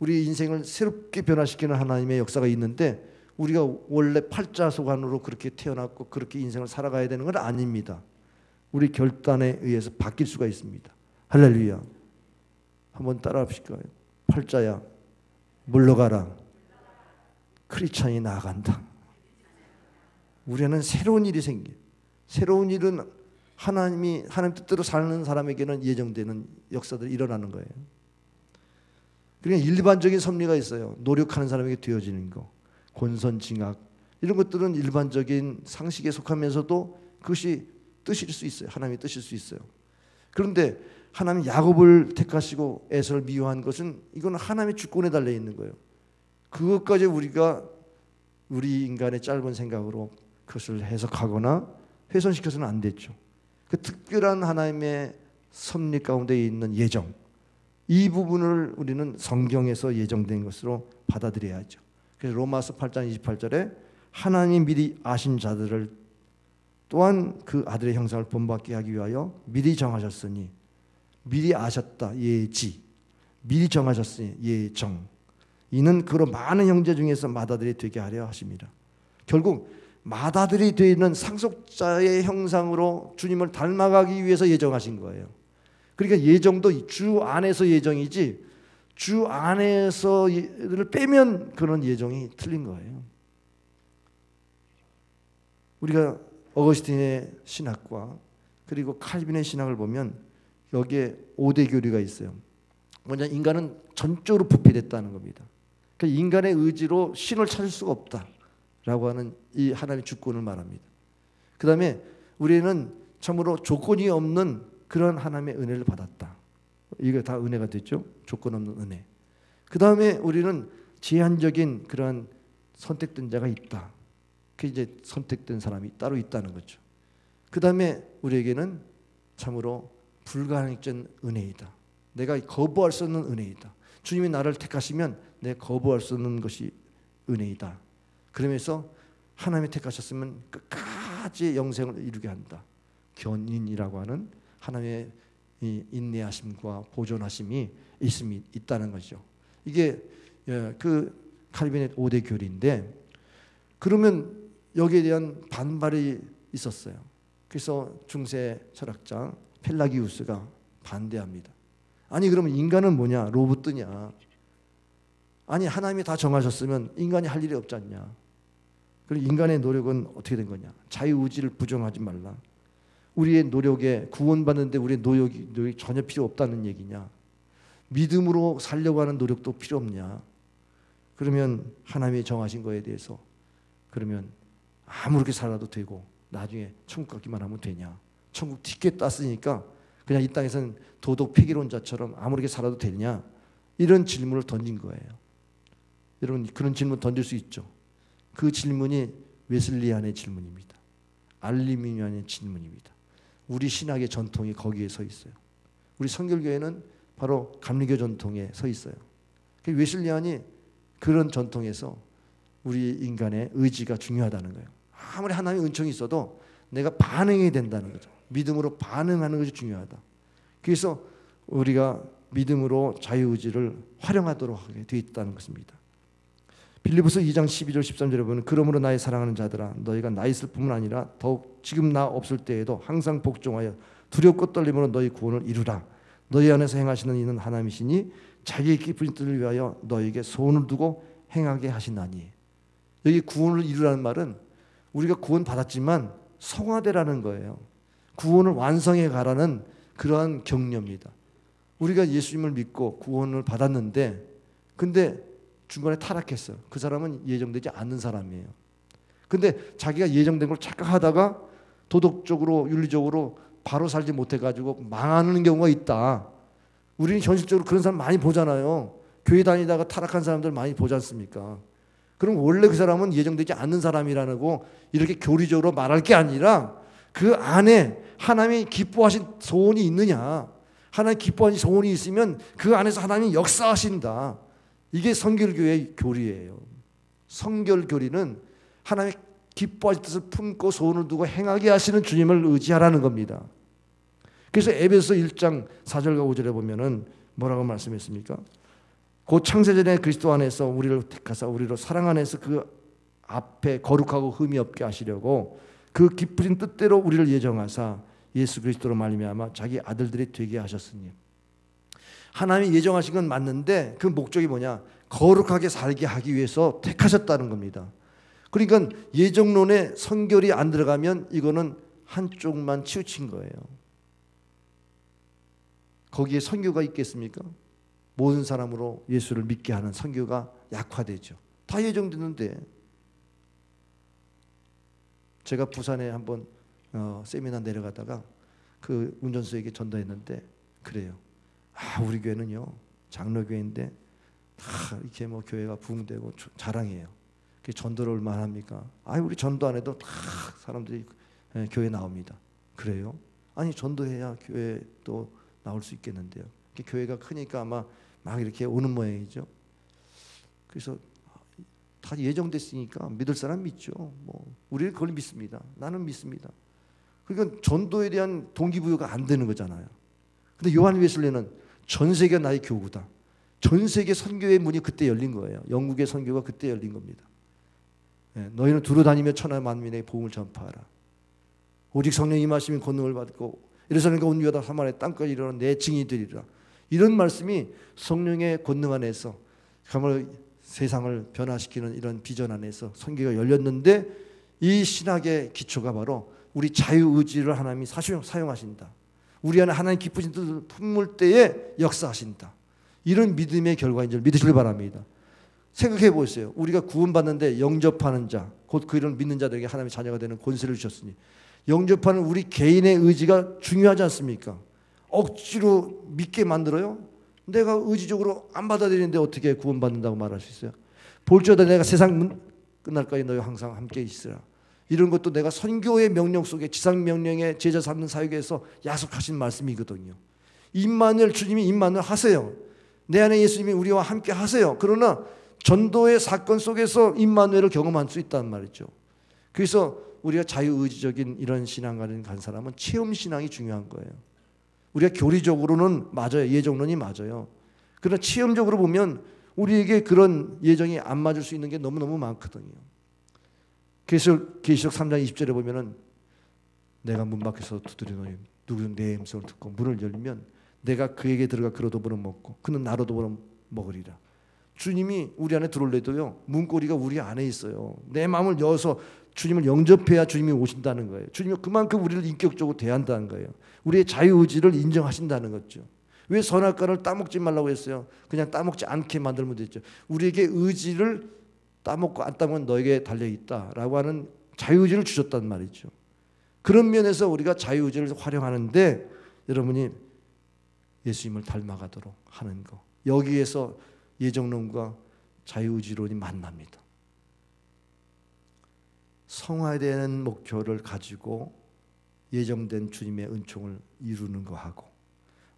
S1: 우리 인생을 새롭게 변화시키는 하나님의 역사가 있는데 우리가 원래 팔자속 안으로 그렇게 태어났고 그렇게 인생을 살아가야 되는 건 아닙니다. 우리 결단에 의해서 바뀔 수가 있습니다. 할렐루야. 한번 따라 합시까요? 팔자야 물러가라. 크리스찬이 나아간다. 우리는 새로운 일이 생겨. 새로운 일은 하나님 뜻대로 사는 사람에게는 예정되는 역사들이 일어나는 거예요. 그러니까 일반적인 섭리가 있어요. 노력하는 사람에게 되어지는 거, 권선징악 이런 것들은 일반적인 상식에 속하면서도 그것이 뜻일 수 있어요. 하나님의 뜻일 수 있어요. 그런데 하나님 야곱을 택하시고 에서를 미워한 것은 이건 하나님의 주권에 달려 있는 거예요. 그것까지 우리가 우리 인간의 짧은 생각으로 그것을 해석하거나 훼손시켜서는 안 됐죠. 그 특별한 하나님의 섭리 가운데 있는 예정, 이 부분을 우리는 성경에서 예정된 것으로 받아들여야죠. 그래서 로마서 8장 28절에 하나님 미리 아신 자들을 또한 그 아들의 형상을 본받게 하기 위하여 미리 정하셨으니, 미리 아셨다 예지, 미리 정하셨으니 예정, 이는 그로 많은 형제 중에서 맏아들이 되게 하려 하십니다. 결국 맏아들이 되는 상속자의 형상으로 주님을 닮아가기 위해서 예정하신 거예요. 그러니까 예정도 주 안에서 예정이지 주 안에서를 빼면 그런 예정이 틀린 거예요. 우리가 어거스틴의 신학과 그리고 칼빈의 신학을 보면 여기에 5대 교리가 있어요. 먼저 인간은 전적으로 부패됐다는 겁니다. 그러니까 인간의 의지로 신을 찾을 수가 없다라고 하는 이 하나님의 주권을 말합니다. 그 다음에 우리는 참으로 조건이 없는 그런 하나님의 은혜를 받았다. 이게 다 은혜가 됐죠. 조건 없는 은혜. 그 다음에 우리는 제한적인 그러한 선택된 자가 있다. 그 이제 선택된 사람이 따로 있다는 거죠. 그 다음에 우리에게는 참으로 불가항력적인 은혜이다. 내가 거부할 수 없는 은혜이다. 주님이 나를 택하시면 내가 거부할 수 없는 것이 은혜이다. 그러면서 하나님이 택하셨으면 끝까지 영생을 이루게 한다. 견인이라고 하는 하나님의 이 인내하심과 보존하심이 있다는 거죠. 이게 그 칼빈의 5대 교리인데, 그러면 여기에 대한 반발이 있었어요. 그래서 중세 철학자 펠라기우스가 반대합니다. 아니 그러면 인간은 뭐냐? 로봇이냐? 아니 하나님이 다 정하셨으면 인간이 할 일이 없지 않냐? 그리고 인간의 노력은 어떻게 된 거냐? 자유의지를 부정하지 말라. 우리의 노력에 구원받는데 우리의 노력이 전혀 필요 없다는 얘기냐? 믿음으로 살려고 하는 노력도 필요 없냐? 그러면 하나님이 정하신 거에 대해서 그러면 아무렇게 살아도 되고 나중에 천국 가기만 하면 되냐? 천국 티켓 땄으니까 그냥 이 땅에서는 도덕 폐기론자처럼 아무렇게 살아도 되냐? 이런 질문을 던진 거예요. 여러분 그런 질문 던질 수 있죠. 그 질문이 웨슬리안의 질문입니다. 알리미니안의 질문입니다. 우리 신학의 전통이 거기에 서 있어요. 우리 성결교회는 바로 감리교 전통에 서 있어요. 웨슬리안이 그런 전통에서 우리 인간의 의지가 중요하다는 거예요. 아무리 하나님의 은총이 있어도 내가 반응해야 된다는 거죠. 믿음으로 반응하는 것이 중요하다. 그래서 우리가 믿음으로 자유의지를 활용하도록 하게 되어 있다는 것입니다. 빌립보서 2장 12절 13절에 보면 그러므로 나의 사랑하는 자들아 너희가 나 있을 뿐만 아니라 더욱 지금 나 없을 때에도 항상 복종하여 두렵고 떨림으로 너희 구원을 이루라. 너희 안에서 행하시는 이는 하나님이시니 자기의 깊은 뜻을 위하여 너에게 소원을 두고 행하게 하시나니. 여기 구원을 이루라는 말은 우리가 구원 받았지만 성화되라는 거예요. 구원을 완성해 가라는 그러한 격려입니다. 우리가 예수님을 믿고 구원을 받았는데 근데 중간에 타락했어요. 그 사람은 예정되지 않는 사람이에요. 근데 자기가 예정된 걸 착각하다가 도덕적으로 윤리적으로 바로 살지 못해가지고 망하는 경우가 있다. 우리는 현실적으로 그런 사람 많이 보잖아요. 교회 다니다가 타락한 사람들 많이 보지 않습니까? 그럼 원래 그 사람은 예정되지 않는 사람이라는 거 이렇게 교리적으로 말할 게 아니라 그 안에 하나님이 기뻐하신 소원이 있느냐, 하나님 기뻐하신 소원이 있으면 그 안에서 하나님이 역사하신다. 이게 성결교회의 교리예요. 성결교리는 하나님의 기뻐하신 뜻을 품고 소원을 두고 행하게 하시는 주님을 의지하라는 겁니다. 그래서 에베소 1장 4절과 5절에 보면은 뭐라고 말씀했습니까? 곧 창세전에 그리스도 안에서 우리를 택하사 우리로 사랑 안에서 그 앞에 거룩하고 흠이 없게 하시려고 그 깊으신 뜻대로 우리를 예정하사 예수 그리스도로 말미암아 자기 아들들이 되게 하셨으니. 하나님이 예정하신 건 맞는데 그 목적이 뭐냐? 거룩하게 살게 하기 위해서 택하셨다는 겁니다. 그러니까 예정론에 성결이 안 들어가면 이거는 한쪽만 치우친 거예요. 거기에 선교가 있겠습니까? 모든 사람으로 예수를 믿게 하는 선교가 약화되죠. 다 예정됐는데. 제가 부산에 한번 세미나 내려가다가 그 운전수에게 전도했는데 그래요. 우리 교회는요 장로교회인데 다 이렇게 뭐 교회가 부흥되고 자랑해요. 그 전도를 얼마나 합니까? 우리 전도 안 해도 다 사람들이 교회 나옵니다. 그래요? 아니 전도해야 교회 또 나올 수 있겠는데요. 교회가 크니까 아마 막 이렇게 오는 모양이죠. 그래서 다 예정됐으니까 믿을 사람 믿죠. 뭐 우리는 그걸 믿습니다. 나는 믿습니다. 그러니까 전도에 대한 동기부여가 안 되는 거잖아요. 근데 요한 웨슬리는 전 세계가 나의 교구다. 전 세계 선교의 문이 그때 열린 거예요. 영국의 선교가 그때 열린 겁니다. 너희는 두루 다니며 천하 만민에게 복음을 전파하라. 오직 성령이 임하시면 권능을 받고 예루살렘과 온 유다 사마리아 땅까지 이르러 내 증인이 되리라. 이런 말씀이 성령의 권능 안에서 정말 세상을 변화시키는 이런 비전 안에서 선교가 열렸는데 이 신학의 기초가 바로 우리 자유의지를 하나님이 사용하신다. 우리 안에 하나님 기쁘신 뜻을 품을 때에 역사하신다. 이런 믿음의 결과인 줄 믿으시길 바랍니다. 생각해 보세요. 우리가 구원받는데 영접하는 자, 곧 그를 믿는 자들에게 하나님의 자녀가 되는 권세를 주셨으니 영접하는 우리 개인의 의지가 중요하지 않습니까? 억지로 믿게 만들어요? 내가 의지적으로 안 받아들이는데 어떻게 구원받는다고 말할 수 있어요? 볼지어다 내가 세상 끝날까지 너희 항상 함께 있으라. 이런 것도 내가 선교의 명령 속에 지상명령의 제자 삼는 사역에서 약속하신 말씀이거든요. 임마누엘, 주님이 임마누엘 하세요. 내 안에 예수님이 우리와 함께 하세요. 그러나 전도의 사건 속에서 임마누엘을 경험할 수 있다는 말이죠. 그래서 우리가 자유의지적인 이런 신앙가를 간 사람은 체험신앙이 중요한 거예요. 우리가 교리적으로는 맞아요. 예정론이 맞아요. 그러나 체험적으로 보면 우리에게 그런 예정이 안 맞을 수 있는 게 너무너무 많거든요. 계시록 3장 20절에 보면은 내가 문 밖에서 두드리노니 누구든 내 음성을 듣고 문을 열면 내가 그에게 들어가 그로 도보를 먹고 그는 나로 도보를 먹으리라. 주님이 우리 안에 들어올래도요 문고리가 우리 안에 있어요. 내 마음을 여서 주님을 영접해야 주님이 오신다는 거예요. 주님이 그만큼 우리를 인격적으로 대한다는 거예요. 우리의 자유의지를 인정하신다는 거죠. 왜 선악과를 따먹지 말라고 했어요? 그냥 따먹지 않게 만들면 됐죠. 우리에게 의지를 따먹고 안 따먹으면 너에게 달려있다라고 하는 자유의지를 주셨단 말이죠. 그런 면에서 우리가 자유의지를 활용하는데 여러분이 예수님을 닮아가도록 하는 거, 여기에서 예정론과 자유의지론이 만납니다. 성화되는 목표를 가지고 예정된 주님의 은총을 이루는 거하고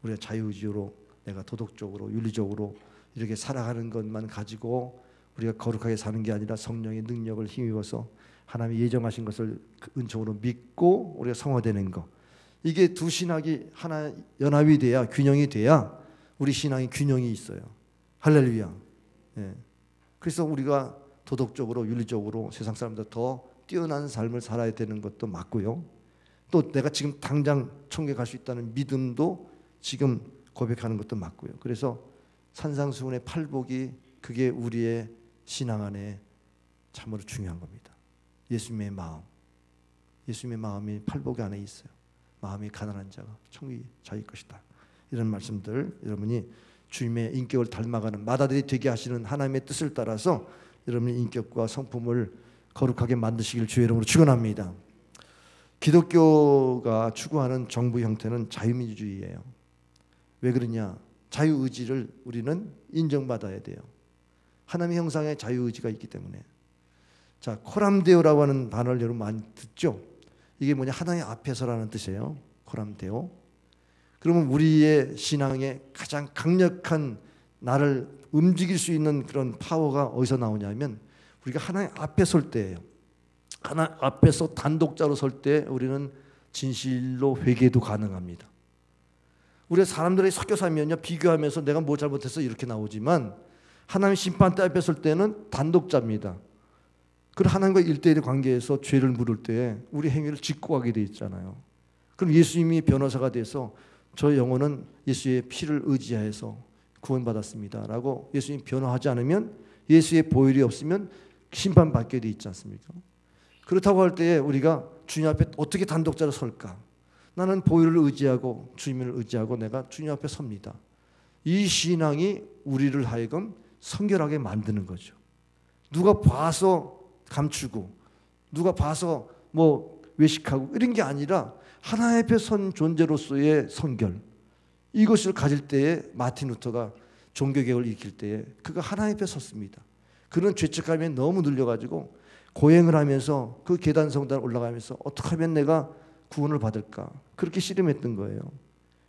S1: 우리가 자유의지로 내가 도덕적으로 윤리적으로 이렇게 살아가는 것만 가지고 우리가 거룩하게 사는 게 아니라 성령의 능력을 힘입어서 하나님이 예정하신 것을 은총으로 믿고 우리가 성화되는 것, 이게 두 신학이 하나 연합이 돼야, 균형이 돼야 우리 신앙이 균형이 있어요. 할렐루야. 예. 그래서 우리가 도덕적으로 윤리적으로 세상 사람보다 더 뛰어난 삶을 살아야 되는 것도 맞고요. 또 내가 지금 당장 천국에 갈 수 있다는 믿음도 지금 고백하는 것도 맞고요. 그래서 산상수훈의 팔복이 그게 우리의 신앙 안에 참으로 중요한 겁니다. 예수님의 마음, 예수님의 마음이 팔복 안에 있어요. 마음이 가난한 자가 천국이 자기 것이다. 이런 말씀들 여러분이 주님의 인격을 닮아가는 맏아들이 되게 하시는 하나님의 뜻을 따라서 여러분의 인격과 성품을 거룩하게 만드시길 주의 이름으로 축원합니다. 기독교가 추구하는 정부 형태는 자유민주주의예요. 왜 그러냐? 자유의지를 우리는 인정받아야 돼요. 하나님의 형상의 자유의지가 있기 때문에. 자, 코람데오라고 하는 단어를 여러분 많이 듣죠? 이게 뭐냐? 하나님 앞에서라는 뜻이에요. 코람데오. 그러면 우리의 신앙의 가장 강력한 나를 움직일 수 있는 그런 파워가 어디서 나오냐면 우리가 하나님 앞에 설 때예요. 하나님 앞에서 단독자로 설 때 우리는 진실로 회개도 가능합니다. 우리가 사람들이 섞여 살면요, 비교하면서 내가 뭐 잘못했어 이렇게 나오지만 하나님 심판대 앞에 설 때는 단독자입니다. 그럼 하나님과 1대1의 관계에서 죄를 물을 때 우리 행위를 짓고 가게 돼 있잖아요. 그럼 예수님이 변호사가 돼서 저 영혼은 예수의 피를 의지하여서 구원받았습니다 라고 예수님이 변호하지 않으면, 예수의 보혈이 없으면 심판받게 돼 있지 않습니까? 그렇다고 할 때 우리가 주님 앞에 어떻게 단독자로 설까? 나는 보혈을 의지하고 주님을 의지하고 내가 주님 앞에 섭니다. 이 신앙이 우리를 하여금 성결하게 만드는 거죠. 누가 봐서 감추고 누가 봐서 뭐 외식하고 이런 게 아니라 하나님 앞에 선 존재로서의 성결, 이것을 가질 때에 마틴 루터가 종교개혁을 일으킬 때에 그가 하나님 앞에 섰습니다. 그는 죄책감에 너무 눌려가지고 고행을 하면서 그 계단 성단 올라가면서 어떻게 하면 내가 구원을 받을까 그렇게 씨름했던 거예요.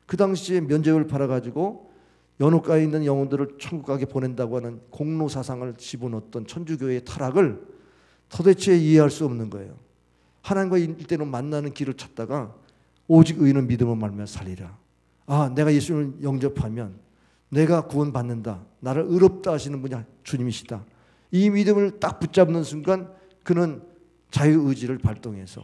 S1: 그 당시에 면죄부를 팔아가지고 연옥가에 있는 영혼들을 천국 가게 보낸다고 하는 공로 사상을 집어넣었던 천주교의 타락을 도대체 이해할 수 없는 거예요. 하나님과 일대로 만나는 길을 찾다가 오직 의인은 믿음으로 말미암아 살리라. 아, 내가 예수님을 영접하면 내가 구원받는다. 나를 의롭다 하시는 분이 주님이시다. 이 믿음을 딱 붙잡는 순간 그는 자유의지를 발동해서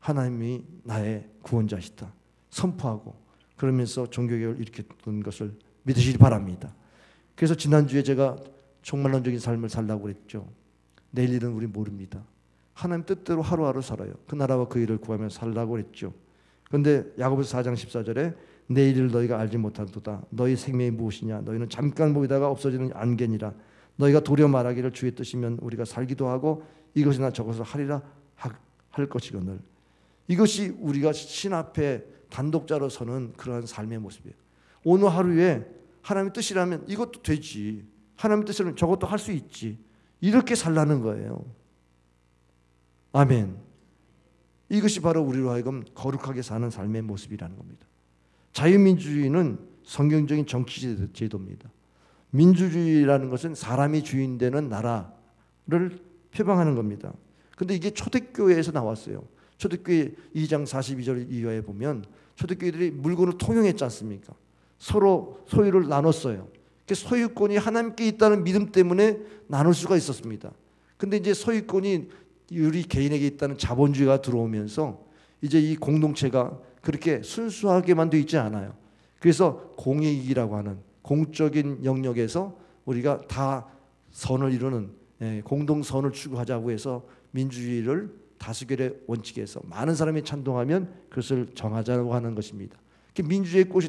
S1: 하나님이 나의 구원자시다 선포하고 그러면서 종교개혁을 일으켰던 것을 믿으시기 바랍니다. 그래서 지난주에 제가 종말론적인 삶을 살라고 그랬죠. 내일 일은 우리 모릅니다. 하나님 뜻대로 하루하루 살아요. 그 나라와 그 일을 구하며 살라고 그랬죠. 그런데 야고보서 4장 14절에 내일을 너희가 알지 못하도다. 너희 생명이 무엇이냐? 너희는 잠깐 보이다가 없어지는 안개니라. 너희가 도리어 말하기를 주의 뜻이면 우리가 살기도 하고 이것이나 저것을 하리라 할 것이거늘. 이것이 우리가 신 앞에 단독자로 서는 그러한 삶의 모습이에요. 오늘 하루에 하나님의 뜻이라면 이것도 되지. 하나님의 뜻이라면 저것도 할 수 있지. 이렇게 살라는 거예요. 아멘. 이것이 바로 우리로 하여금 거룩하게 사는 삶의 모습이라는 겁니다. 자유민주주의는 성경적인 정치제도입니다. 민주주의라는 것은 사람이 주인 되는 나라를 표방하는 겁니다. 그런데 이게 초대교회에서 나왔어요. 초대교회 2장 42절 이하에 보면 초대교회들이 물건을 통용했지 않습니까? 서로 소유를 나눴어요. 소유권이 하나님께 있다는 믿음 때문에 나눌 수가 있었습니다. 근데 이제 소유권이 우리 개인에게 있다는 자본주의가 들어오면서 이제 이 공동체가 그렇게 순수하게만 되어 있지 않아요. 그래서 공익이라고 하는 공적인 영역에서 우리가 다 선을 이루는 공동선을 추구하자고 해서 민주주의를 다수결의 원칙에서 많은 사람이 찬동하면 그것을 정하자고 하는 것입니다. 민주주의의 꽃이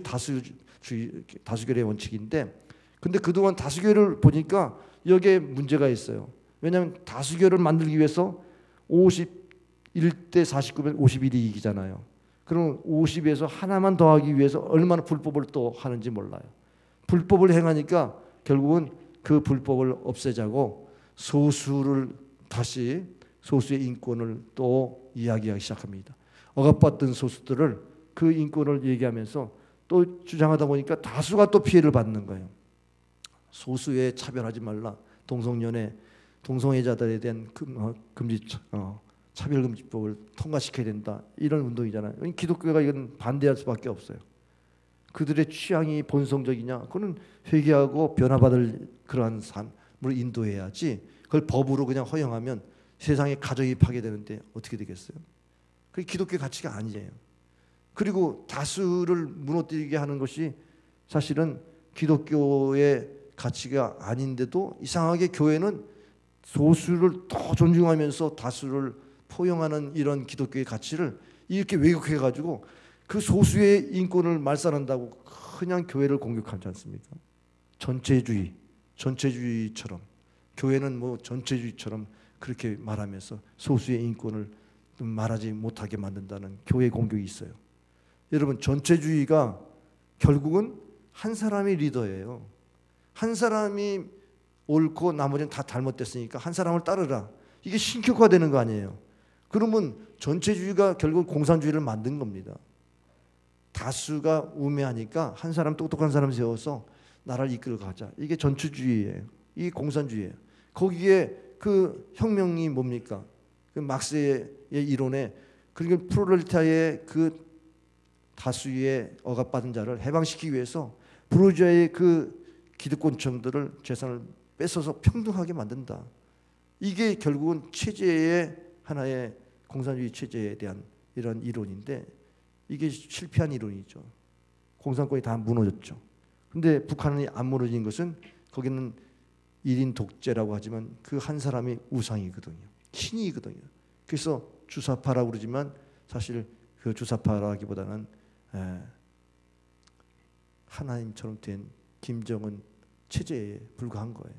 S1: 다수결의 원칙인데, 근데 그동안 다수결을 보니까 여기에 문제가 있어요. 왜냐하면 다수결을 만들기 위해서 51대 49면 51이 이기잖아요. 그럼 50에서 하나만 더하기 위해서 얼마나 불법을 또 하는지 몰라요. 불법을 행하니까 결국은 그 불법을 없애자고 소수를 다시 소수의 인권을 또 이야기하기 시작합니다. 억압받던 소수들을 그 인권을 얘기하면서 또 주장하다 보니까 다수가 또 피해를 받는 거예요. 소수에 차별하지 말라. 동성애자들에 대한 차별금지법을 통과시켜야 된다. 이런 운동이잖아요. 기독교가 이건 반대할 수밖에 없어요. 그들의 취향이 본성적이냐? 그거는 회개하고 변화받을 그러한 삶을 인도해야지. 그걸 법으로 그냥 허용하면 세상에 가정이 파괴되는데 어떻게 되겠어요? 그게 기독교 가치가 아니에요. 그리고 다수를 무너뜨리게 하는 것이 사실은 기독교의 가치가 아닌데도 이상하게 교회는 소수를 더 존중하면서 다수를 포용하는 이런 기독교의 가치를 이렇게 왜곡해가지고 그 소수의 인권을 말살한다고 그냥 교회를 공격하지 않습니까? 전체주의처럼 교회는 뭐 전체주의처럼 그렇게 말하면서 소수의 인권을 말하지 못하게 만든다는 교회 공격이 있어요. 여러분, 전체주의가 결국은 한 사람이 리더예요. 한 사람이 옳고 나머지는 다 잘못됐으니까 한 사람을 따르라. 이게 신격화되는 거 아니에요. 그러면 전체주의가 결국 공산주의를 만든 겁니다. 다수가 우매하니까 한 사람, 똑똑한 사람 세워서 나라를 이끌어 가자. 이게 전체주의예요. 이게 공산주의예요. 거기에 그 혁명이 뭡니까? 그 막스의 이론에 그러니까 프롤레타리아의 그 다수의 억압받은 자를 해방시키기 위해서 부르주아의 그 기득권층들을 재산을 뺏어서 평등하게 만든다. 이게 결국은 체제의 하나의 공산주의 체제에 대한 이런 이론인데 이게 실패한 이론이죠. 공산권이 다 무너졌죠. 근데 북한이 안 무너진 것은 거기는 1인 독재라고 하지만 그 한 사람이 우상이거든요. 신이거든요. 그래서 주사파라고 그러지만 사실 그 주사파라기보다는 하나님처럼 된 김정은 체제에 불과한 거예요.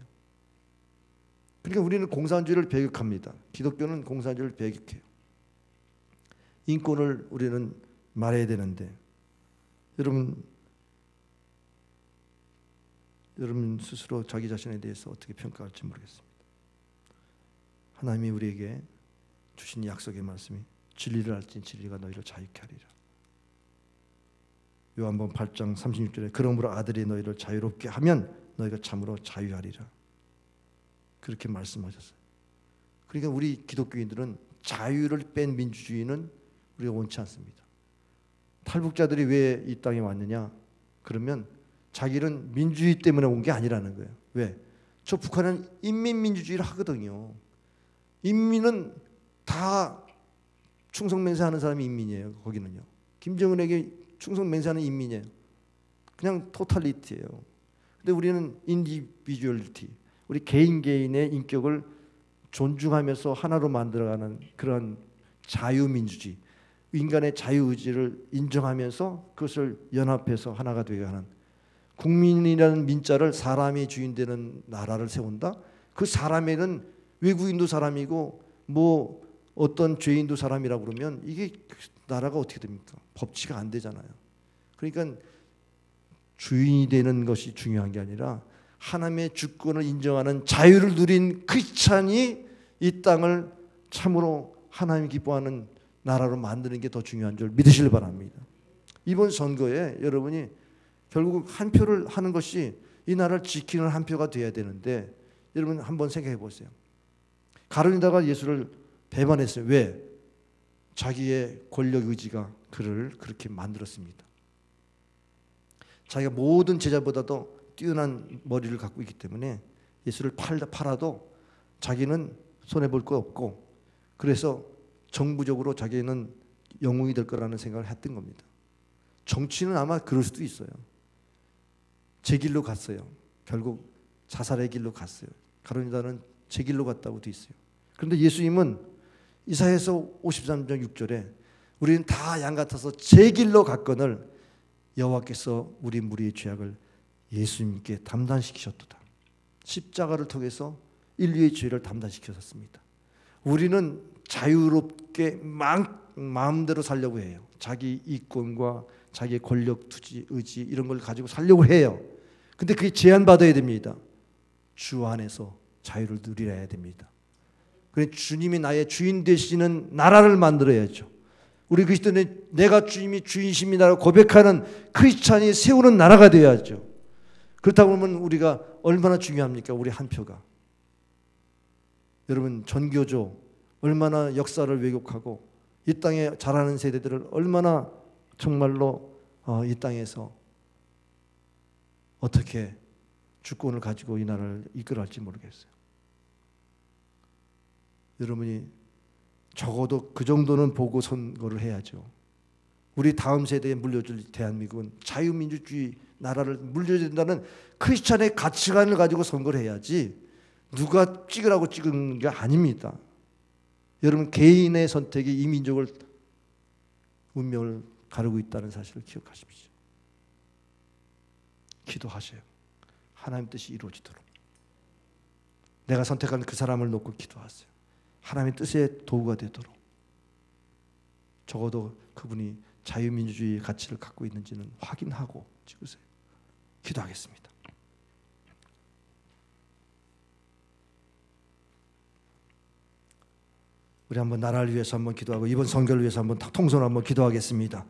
S1: 그러니까 우리는 공산주의를 배격합니다. 기독교는 공산주의를 배격해요. 인권을 우리는 말해야 되는데 여러분 스스로 자기 자신에 대해서 어떻게 평가할지 모르겠습니다. 하나님이 우리에게 주신 약속의 말씀이 진리를 알지 진리가 너희를 자유케 하리라. 요한복음 8장 36절에 그러므로 아들이 너희를 자유롭게 하면 너희가 참으로 자유하리라. 그렇게 말씀하셨어요. 그러니까 우리 기독교인들은 자유를 뺀 민주주의는 우리가 원치 않습니다. 탈북자들이 왜 이 땅에 왔느냐? 그러면 자기는 민주주의 때문에 온 게 아니라는 거예요. 왜? 저 북한은 인민민주주의를 하거든요. 인민은 다 충성맹세하는 사람이 인민이에요. 거기는요. 김정은에게 충성맹세하는 인민이에요. 그냥 토탈리티예요. 근데 우리는 인디비주얼리티, 우리 개인의 인격을 존중하면서 하나로 만들어가는 그런 자유민주주의, 인간의 자유의지를 인정하면서 그것을 연합해서 하나가 되게 하는 국민이라는 민자를 사람이 주인되는 나라를 세운다. 그 사람에는 외국인도 사람이고 뭐 어떤 죄인도 사람이라고 그러면 이게 나라가 어떻게 됩니까? 법치가 안 되잖아요. 그러니까 주인이 되는 것이 중요한 게 아니라 하나님의 주권을 인정하는 자유를 누린 크리스찬이 이 땅을 참으로 하나님이 기뻐하는 나라로 만드는 게 더 중요한 줄 믿으시길 바랍니다. 이번 선거에 여러분이 결국 한 표를 하는 것이 이 나라를 지키는 한 표가 돼야 되는데 여러분 한번 생각해 보세요. 가룟유다가 예수를 배반했어요. 왜? 자기의 권력 의지가 그를 그렇게 만들었습니다. 자기가 모든 제자보다도 뛰어난 머리를 갖고 있기 때문에 예수를 팔아도 자기는 손해볼 거 없고 그래서 정부적으로 자기는 영웅이 될 거라는 생각을 했던 겁니다. 정치는 아마 그럴 수도 있어요. 제 길로 갔어요. 결국 자살의 길로 갔어요. 가룟유다는 제 길로 갔다고 돼 있어요. 그런데 예수님은 이사야서 53장 6절에 우리는 다 양 같아서 제 길로 갔거늘 여호와께서 우리 무리의 죄악을 예수님께 담당시키셨도다. 십자가를 통해서 인류의 죄를 담당시키셨습니다. 우리는 자유롭게 마음대로 살려고 해요. 자기 이권과 자기의 권력, 투지, 의지 이런 걸 가지고 살려고 해요. 근데 그게 제한받아야 됩니다. 주 안에서 자유를 누리려야 됩니다. 그래 주님이 나의 주인 되시는 나라를 만들어야죠. 우리 그리스도는 내가 주님이 주인이십니다라고 고백하는 크리스찬이 세우는 나라가 되어야죠. 그렇다고 하면 우리가 얼마나 중요합니까? 우리 한 표가. 여러분 전교조 얼마나 역사를 왜곡하고 이 땅에 자라는 세대들을 얼마나 정말로 이 땅에서 어떻게 주권을 가지고 이 나라를 이끌어갈지 모르겠어요. 여러분이 적어도 그 정도는 보고 선거를 해야죠. 우리 다음 세대에 물려줄 대한민국은 자유민주주의 나라를 물려야 된다는 크리스찬의 가치관을 가지고 선거를 해야지 누가 찍으라고 찍은 게 아닙니다. 여러분, 개인의 선택이 이 민족을 운명을 가르고 있다는 사실을 기억하십시오. 기도하세요. 하나님 뜻이 이루어지도록. 내가 선택한 그 사람을 놓고 기도하세요. 하나님의 뜻의 도구가 되도록. 적어도 그분이 자유민주주의의 가치를 갖고 있는지는 확인하고 찍으세요. 기도하겠습니다. 우리 한번 나라를 위해서 한번 기도하고 이번 선교를 위해서 한번 통성으로 한번 기도하겠습니다.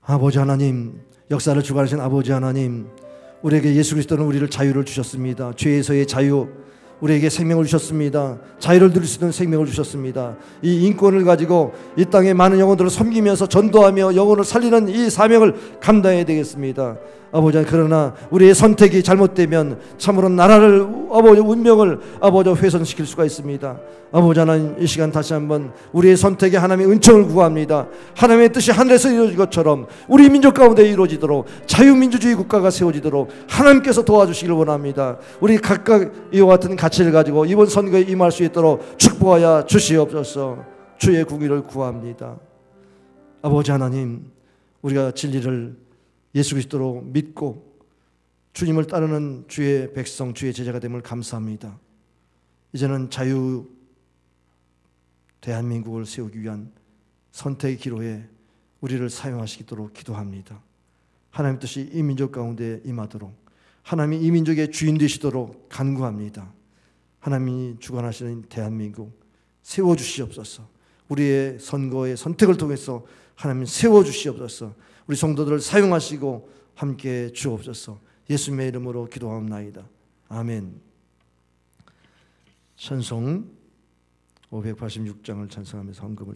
S1: 아버지 하나님, 역사를 주관하신 아버지 하나님, 우리에게 예수 그리스도는 우리를 자유를 주셨습니다. 죄에서의 자유, 우리에게 생명을 주셨습니다. 자유를 누릴 수 있는 생명을 주셨습니다. 이 인권을 가지고 이 땅의 많은 영혼들을 섬기면서 전도하며 영혼을 살리는 이 사명을 감당해야 되겠습니다. 아버지, 그러나 우리의 선택이 잘못되면 참으로 나라를, 아버지, 운명을 아버지 훼손시킬 수가 있습니다. 아버지 하나님, 이 시간 다시 한번 우리의 선택에 하나님의 은총을 구합니다. 하나님의 뜻이 하늘에서 이루어진 것처럼 우리 민족 가운데 이루어지도록 자유민주주의 국가가 세워지도록 하나님께서 도와주시길 원합니다. 우리 각각 이와 같은 가치를 가지고 이번 선거에 임할 수 있도록 축복하여 주시옵소서. 주의 궁의를 구합니다. 아버지 하나님, 우리가 진리를 예수 그리스도로 믿고 주님을 따르는 주의 백성, 주의 제자가 됨을 감사합니다. 이제는 자유 대한민국을 세우기 위한 선택의 기로에 우리를 사용하시도록 기도합니다. 하나님 뜻이 이 민족 가운데 임하도록, 하나님이 이 민족의 주인 되시도록 간구합니다. 하나님이 주관하시는 대한민국 세워주시옵소서. 우리의 선거의 선택을 통해서 하나님 세워주시옵소서. 우리 성도들을 사용하시고 함께 주옵소서. 예수님의 이름으로 기도하옵나이다. 아멘. 찬송 586장을 찬송하면서 헌금을